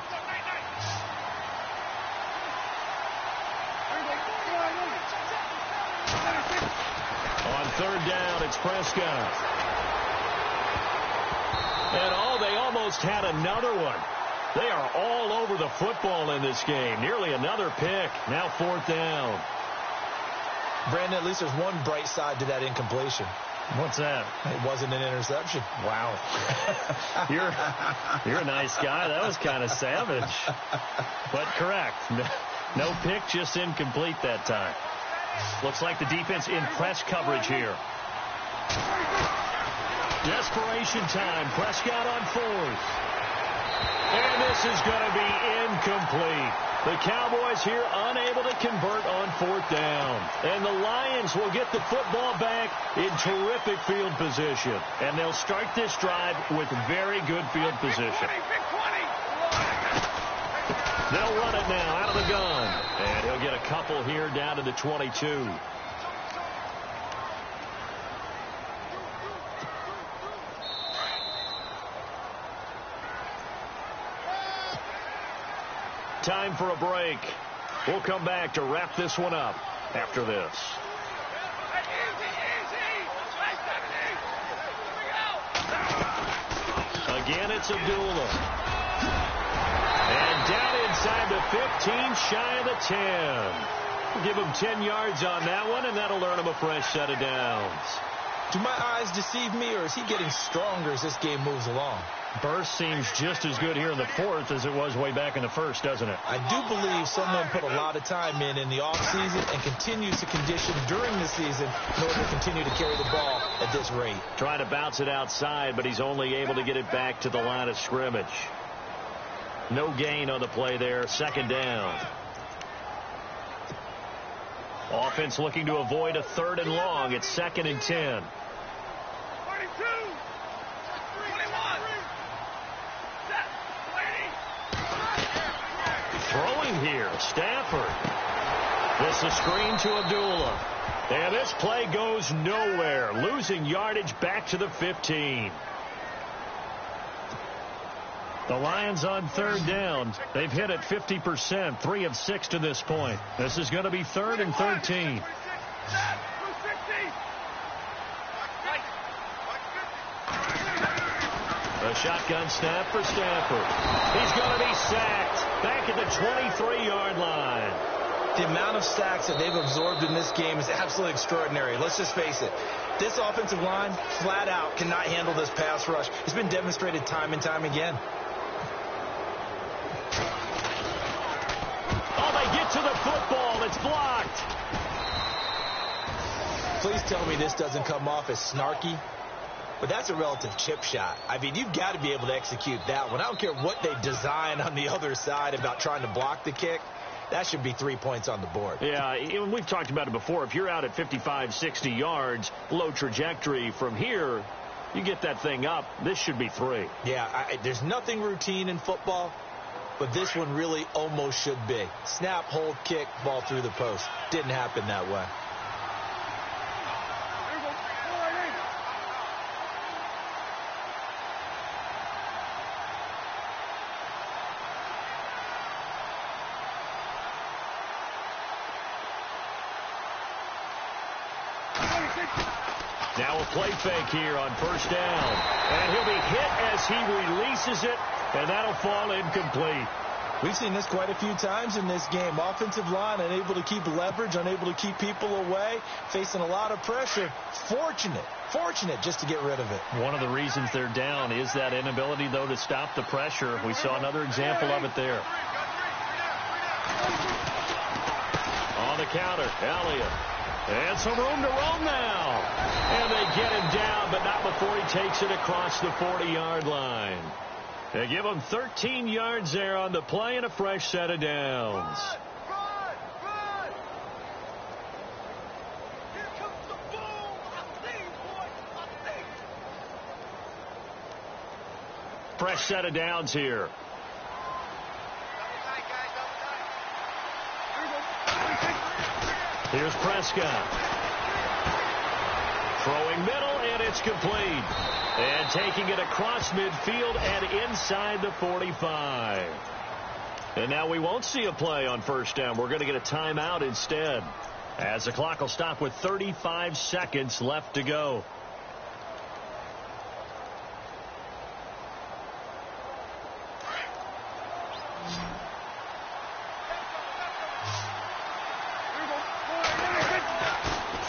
On 3rd down, it's Prescott. And they almost had another one. They are all over the football in this game. Nearly another pick. Now 4th down. Brandon, at least there's one bright side to that incompletion. What's that? It wasn't an interception. Wow. You're a nice guy. That was kind of savage. But correct. No pick, just incomplete that time. Looks like the defense in press coverage here. Desperation time. Prescott on 4th. And this is going to be incomplete. The Cowboys here unable to convert on 4th down. And the Lions will get the football back in terrific field position. And they'll start this drive with very good field position. They'll run it now out of the gun. And he'll get a couple here down to the 22. Time for a break. We'll come back to wrap this one up after this. Again, it's Abdullah. And down inside the 15, shy of the 10. We'll give him 10 yards on that one, and that'll earn him a fresh set of downs. Do my eyes deceive me, or is he getting stronger as this game moves along? Burst seems just as good here in the 4th as it was way back in the 1st, doesn't it? I do believe someone put a lot of time in the offseason and continues to condition during the season in order to continue to carry the ball at this rate. Trying to bounce it outside, but he's only able to get it back to the line of scrimmage. No gain on the play there. 2nd down. Offense looking to avoid a 3rd and long. It's 2nd and 10. Throwing here, Stafford. This is a screen to Abdullah. And this play goes nowhere. Losing yardage back to the 15. The Lions on 3rd down. They've hit it 50%, 3 of 6 to this point. This is going to be 3rd and 13. A shotgun snap for Stafford. He's going to be sacked back at the 23-yard line. The amount of sacks that they've absorbed in this game is absolutely extraordinary. Let's just face it. This offensive line, flat out, cannot handle this pass rush. It's been demonstrated time and time again. Oh, they get to the football. It's blocked. Please tell me this doesn't come off as snarky. But that's a relative chip shot. I mean, you've got to be able to execute that one. I don't care what they design on the other side about trying to block the kick. That should be 3 points on the board. Yeah, we've talked about it before. If you're out at 55, 60 yards, low trajectory from here, you get that thing up. This should be 3. Yeah, there's nothing routine in football, but this one really almost should be. Snap, hold, kick, ball through the post. Didn't happen that way. Now a play fake here on 1st down. And he'll be hit as he releases it, and that'll fall incomplete. We've seen this quite a few times in this game. Offensive line unable to keep leverage, unable to keep people away, facing a lot of pressure. Fortunate just to get rid of it. One of the reasons they're down is that inability, though, to stop the pressure. We saw another example of it there. On the counter, Elliott. And some room to roam now. And they get him down, but not before he takes it across the 40-yard line. They give him 13 yards there on the play and a fresh set of downs. Fresh set of downs here. Here's Prescott. Throwing middle, and it's complete. And taking it across midfield and inside the 45. And now we won't see a play on first down. We're going to get a timeout instead, as the clock will stop with 35 seconds left to go.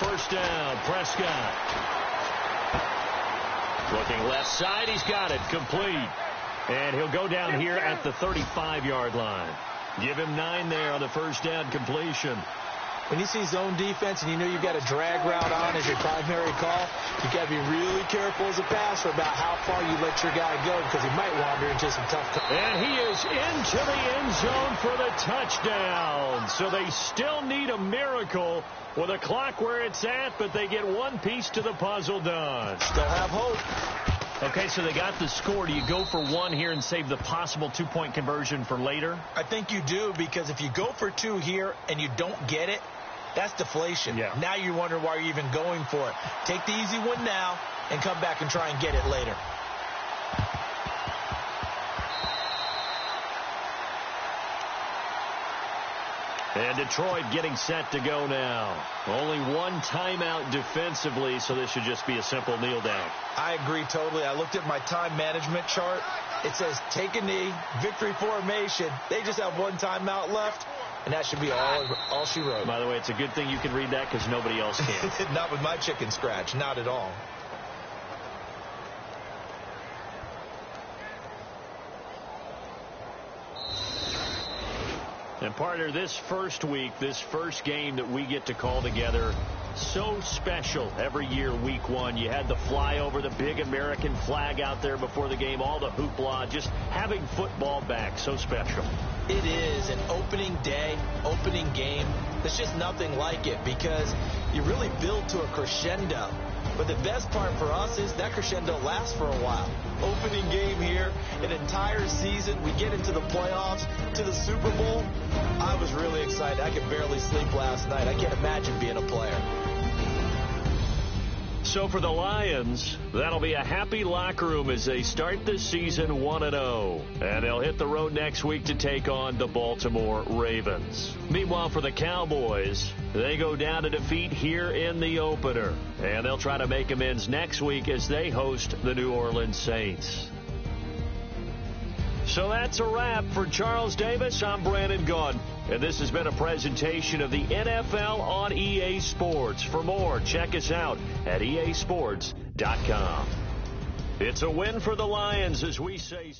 First down, Prescott. Looking left side, he's got it, complete. And he'll go down here at the 35-yard line. Give him 9 there on the first down completion. When you see zone defense and you know you've got a drag route on as your primary call, you've got to be really careful as a passer about how far you let your guy go, because he might wander into some tough. And he is into the end zone for the touchdown. So they still need a miracle with a clock where it's at, but they get one piece to the puzzle done. Still have hope. Okay, so they got the score. Do you go for one here and save the possible 2-point conversion for later? I think you do, because if you go for 2 here and you don't get it, that's deflation. Yeah. Now you wonder why you're even going for it. Take the easy one now and come back and try and get it later. And Detroit getting set to go now. Only one timeout defensively, so this should just be a simple kneel down. I agree totally. I looked at my time management chart. It says take a knee, victory formation. They just have one timeout left, and that should be all she wrote. By the way, it's a good thing you can read that because nobody else can. Not with my chicken scratch. Not at all. And partner, this first week, this first game that we get to call together, so special every year, week 1. You had the flyover, the big American flag out there before the game, all the hoopla, just having football back, so special. It is an opening day, opening game. There's just nothing like it, because you really build to a crescendo. But the best part for us is that crescendo lasts for a while. Opening game here, an entire season. We get into the playoffs, to the Super Bowl. I was really excited. I could barely sleep last night. I can't imagine being a player. So for the Lions, that'll be a happy locker room as they start this season 1-0. And they'll hit the road next week to take on the Baltimore Ravens. Meanwhile, for the Cowboys, they go down to defeat here in the opener. And they'll try to make amends next week as they host the New Orleans Saints. So that's a wrap. For Charles Davis, I'm Brandon Gaudin. And this has been a presentation of the NFL on EA Sports. For more, check us out at easports.com. It's a win for the Lions, as we say.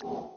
you